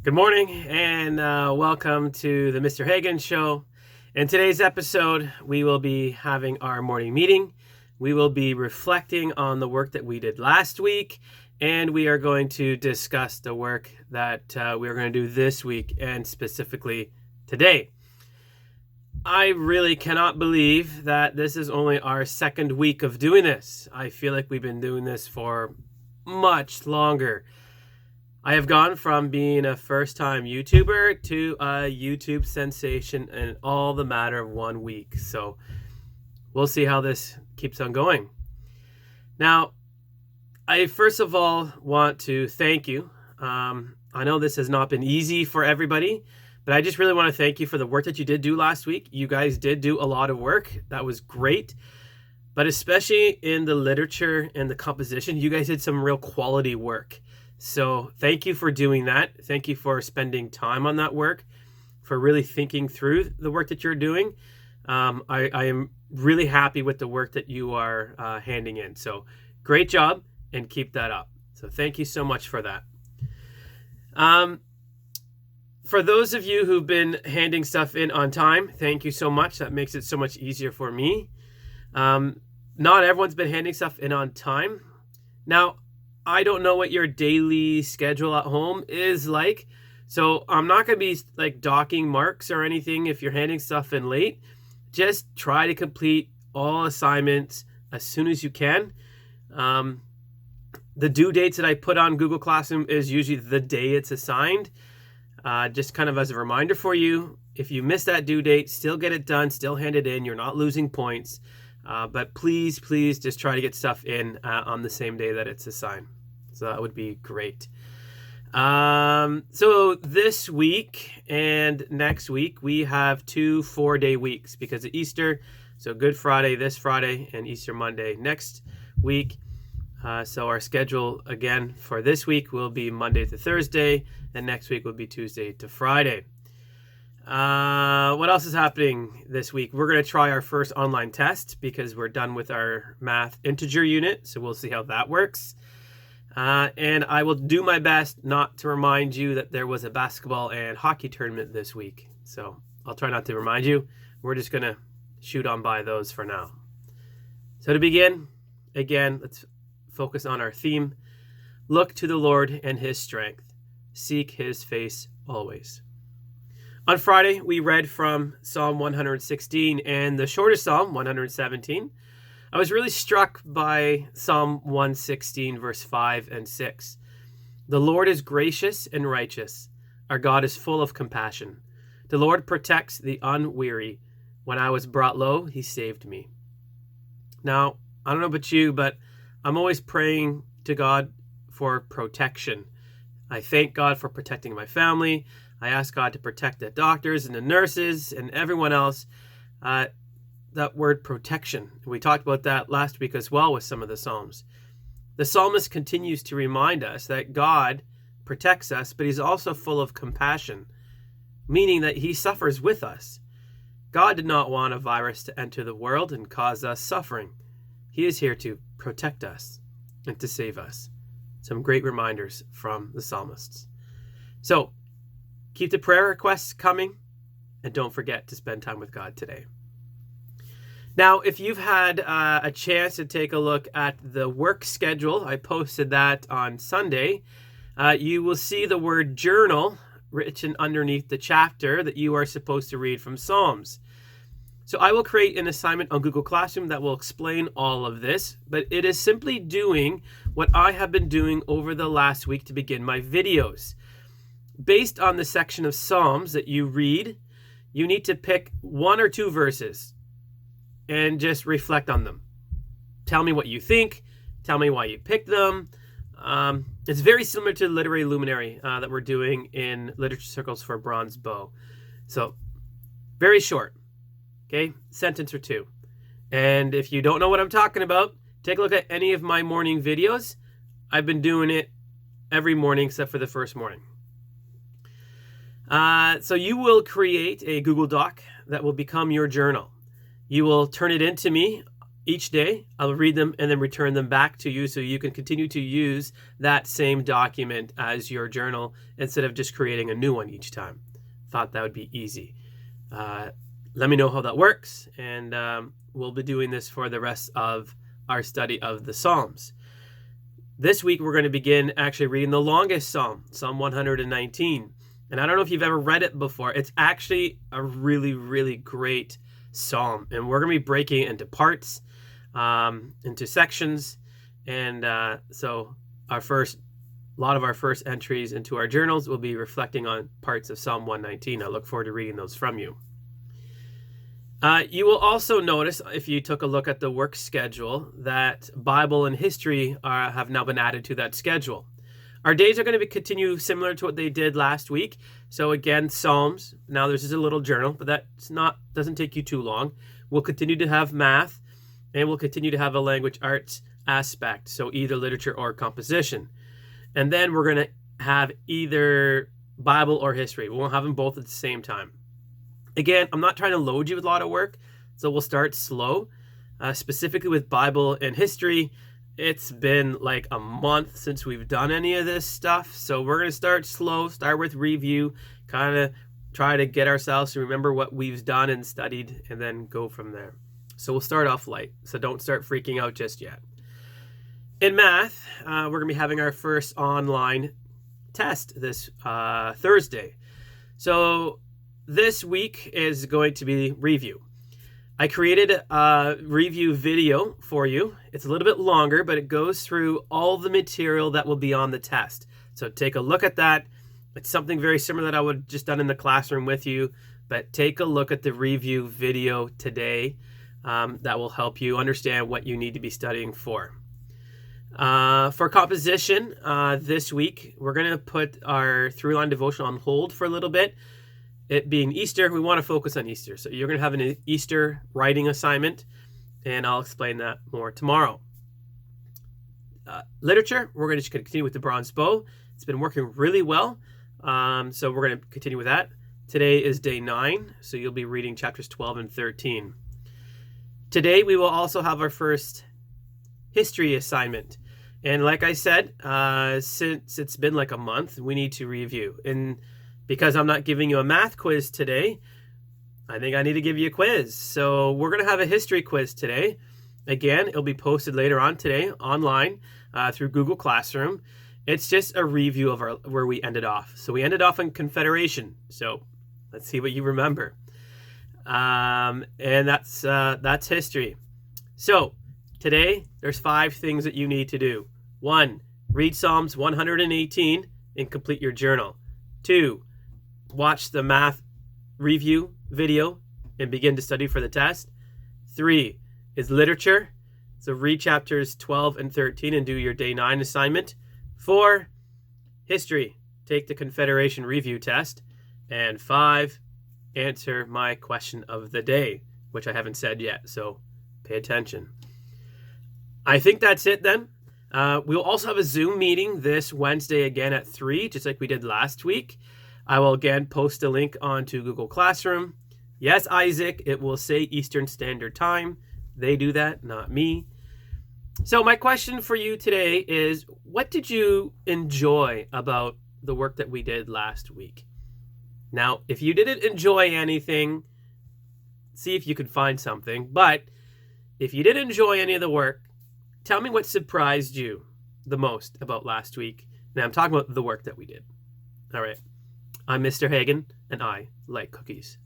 Good morning and welcome to the Mr. Hagen Show. In today's episode, we will be having our morning meeting. We will be reflecting on the work that we did last week, and we are going to discuss the work that we are going to do this week and specifically today. I really cannot believe that this is only our second week of doing this. I feel like we've been doing this for much longer. I have gone from being a first-time YouTuber to a YouTube sensation in all the matter of 1 week. So we'll see how this keeps on going. Now, I first of all want to thank you. I know this has not been easy for everybody, but I just really want to thank you for the work that you did do last week. You guys did do a lot of work. That was great. But especially in the literature and the composition, you guys did some real quality work. So thank you for doing that. Thank you for spending time on that work, for really thinking through the work that you're doing. I am really happy with the work that you are handing in. So great job and keep that up. So thank you so much for that. For those of you who've been handing stuff in on time, thank you so much. That makes it so much easier for me. Not everyone's been handing stuff in on time. Now, I don't know what your daily schedule at home is like, so I'm not going to be like docking marks or anything if you're handing stuff in late. Just try to complete all assignments as soon as you can. The due dates that I put on Google Classroom is usually the day it's assigned. Just kind of as a reminder for you, if you miss that due date, still get it done, still hand it in. You're not losing points. But please just try to get stuff in on the same day that it's assigned. So that would be great. So this week and next week, we have 2 4-day weeks because of Easter. So Good Friday this Friday and Easter Monday next week. So our schedule again for this week will be Monday to Thursday, and next week will be Tuesday to Friday. What else is happening this week? We're going to try our first online test because we're done with our math integer unit. So we'll see how that works. And I will do my best not to remind you that there was a basketball and hockey tournament this week. So I'll try not to remind you. We're just going to shoot on by those for now. So to begin, again, let's focus on our theme. Look to the Lord and his strength. Seek his face always. On Friday, we read from Psalm 116 and the shortest Psalm, 117. I was really struck by Psalm 116, verse 5 and 6. The Lord is gracious and righteous. Our God is full of compassion. The Lord protects the unweary. When I was brought low, he saved me. Now, I don't know about you, but I'm always praying to God for protection. I thank God for protecting my family. I ask God to protect the doctors and the nurses and everyone else. That word protection. We talked about that last week as well with some of the Psalms. The psalmist continues to remind us that God protects us, but he's also full of compassion, meaning that he suffers with us. God did not want a virus to enter the world and cause us suffering. He is here to protect us and to save us. Some great reminders from the psalmists. So keep the prayer requests coming, and don't forget to spend time with God today. Now, if you've had a chance to take a look at the work schedule, I posted that on Sunday, you will see the word journal written underneath the chapter that you are supposed to read from Psalms. So I will create an assignment on Google Classroom that will explain all of this, but it is simply doing what I have been doing over the last week to begin my videos. Based on the section of Psalms that you read, you need to pick 1 or 2 verses and just reflect on them. Tell me what you think. Tell me why you picked them. It's very similar to Literary Luminary that we're doing in Literature Circles for Bronze Bow. So, very short. Okay? Sentence or 2. And if you don't know what I'm talking about, take a look at any of my morning videos. I've been doing it every morning except for the first morning. So you will create a Google Doc that will become your journal. You will turn it into me each day. I'll read them and then return them back to you so you can continue to use that same document as your journal instead of just creating a new one each time. Thought that would be easy. Let me know how that works, and we'll be doing this for the rest of our study of the Psalms. This week we're going to begin actually reading the longest Psalm, Psalm 119. And I don't know if you've ever read it before. It's actually a really, really great Psalm, and we're going to be breaking it into parts, into sections, and so a lot of our first entries into our journals will be reflecting on parts of Psalm 119. I look forward to reading those from you. You will also notice, if you took a look at the work schedule, that Bible and history have now been added to that schedule. Our days are going to continue similar to what they did last week. So again, Psalms. Now there's just a little journal, but doesn't take you too long. We'll continue to have math, and we'll continue to have a language arts aspect, so either literature or composition. And then we're going to have either Bible or history. We won't have them both at the same time. Again, I'm not trying to load you with a lot of work, so we'll start slow. Specifically with Bible and history, it's been like a month since we've done any of this stuff, so we're going to start slow, start with review, kind of try to get ourselves to remember what we've done and studied, and then go from there. So we'll start off light, so don't start freaking out just yet. In math, we're going to be having our first online test this Thursday. So this week is going to be review. I created a review video for you. It's a little bit longer, but it goes through all the material that will be on the test. So take a look at that. It's something very similar that I would have just done in the classroom with you, but take a look at the review video today. That will help you understand what you need to be studying for. For composition, this week, we're going to put our through-line devotion on hold for a little bit. It being Easter, we want to focus on Easter. So you're going to have an Easter writing assignment, and I'll explain that more tomorrow. Literature, we're going to continue with the Bronze Bow. It's been working really well, so we're going to continue with that. Today is day 9, so you'll be reading chapters 12 and 13. Today, we will also have our first history assignment. And like I said, since it's been like a month, we need to review. And because I'm not giving you a math quiz today, I think I need to give you a quiz. So we're going to have a history quiz today. Again, it'll be posted later on today online through Google Classroom. It's just a review of where we ended off. So we ended off in Confederation. So let's see what you remember. And that's history. So today, there's 5 things that you need to do. 1, read Psalms 118 and complete your journal. 2, watch the math review video and begin to study for the test. 3 is literature. So read chapters 12 and 13 and do your day 9 assignment. 4, history. Take the Confederation review test. And 5, answer my question of the day, which I haven't said yet, so pay attention. I think that's it then. We'll also have a Zoom meeting this Wednesday again at 3, just like we did last week. I will again post a link onto Google Classroom. Yes, Isaac, it will say Eastern Standard Time. They do that, not me. So my question for you today is, what did you enjoy about the work that we did last week? Now, if you didn't enjoy anything, see if you could find something. But if you did enjoy any of the work, tell me what surprised you the most about last week. Now, I'm talking about the work that we did. All right. I'm Mr. Hagen, and I like cookies.